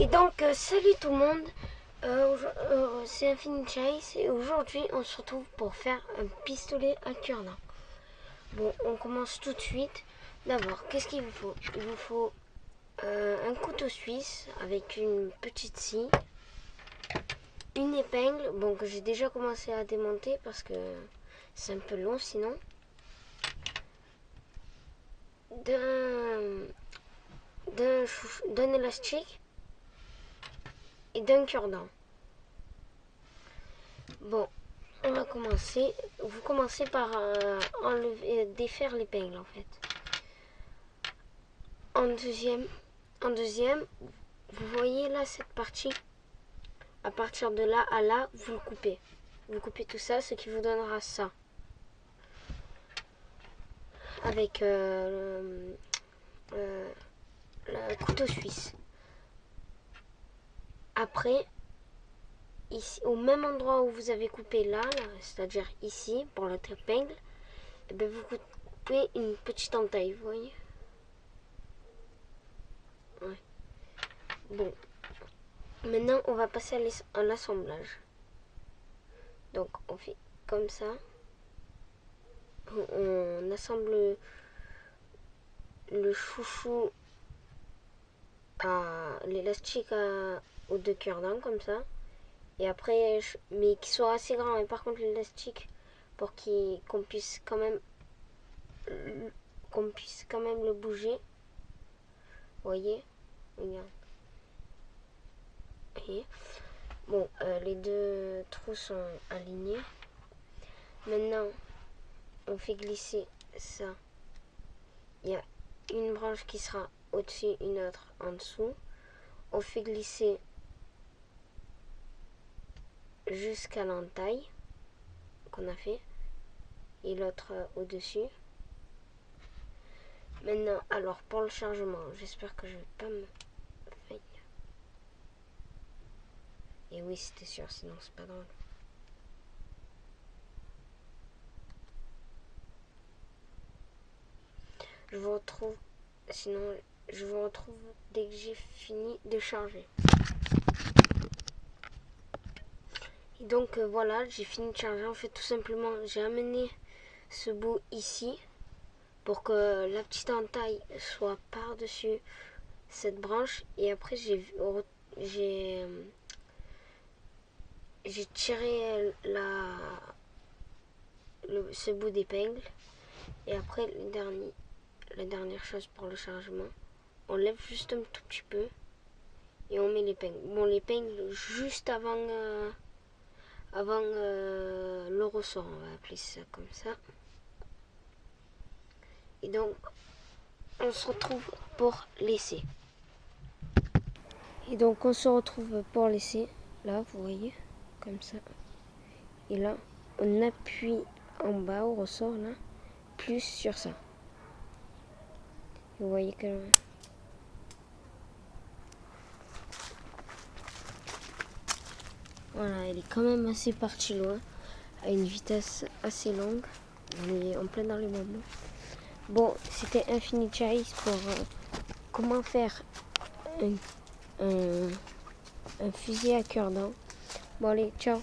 Et donc, salut tout le monde, c'est Infinite Chase et aujourd'hui on se retrouve pour faire un pistolet à cure-dent. Bon, on commence tout de suite. D'abord, qu'est-ce qu'il vous faut? Il vous faut un couteau suisse avec une petite scie, une épingle, bon que j'ai déjà commencé à démonter parce que c'est un peu long sinon, d'un élastique et d'un cure-dent. Bon, on va commencer. Vous commencez par défaire l'épingle en fait. En deuxième, vous voyez là cette partie. À partir de là à là, vous le coupez. Vous coupez tout ça, ce qui vous donnera ça. Avec le couteau suisse. Après, ici, au même endroit où vous avez coupé là c'est-à-dire ici, pour l'autre épingle, et bien vous coupez une petite entaille, vous voyez. Ouais. Bon. Maintenant, on va passer à l'assemblage. Donc, on fait comme ça. On assemble le chouchou à l'élastique aux deux cure-dents comme ça. Et après, mais qu'il soit assez grand. Et par contre, l'élastique pour qu'on puisse quand même le bouger. Vous voyez, regarde. Et bon, les deux trous sont alignés. Maintenant, on fait glisser ça. Il y a une branche qui sera au-dessus, une autre en dessous. On fait glisser jusqu'à l'entaille qu'on a fait et l'autre au-dessus. Maintenant, alors pour le chargement, j'espère que je vais pas me faillir. Et oui, c'était sûr, sinon c'est pas drôle. Je vous retrouve dès que j'ai fini de charger. Et donc voilà, j'ai fini de charger. En fait, tout simplement, j'ai amené ce bout ici pour que la petite entaille soit par-dessus cette branche. Et après, j'ai tiré ce bout d'épingle. Et après, la dernière chose pour le chargement, on lève juste un tout petit peu et on met l'épingle. Bon, l'épingle juste avant le ressort, on va appeler ça comme ça. Et donc, on se retrouve pour l'essai. Et donc, on se retrouve pour l'essai. Là, vous voyez, comme ça. Et là, on appuie en bas au ressort, là, plus sur ça. Vous voyez que... Voilà, elle est quand même assez partie loin, à une vitesse assez longue. On est en plein dans les moments. Bon, c'était Infinite Chase pour comment faire un fusil à cure-dent. Bon allez, ciao.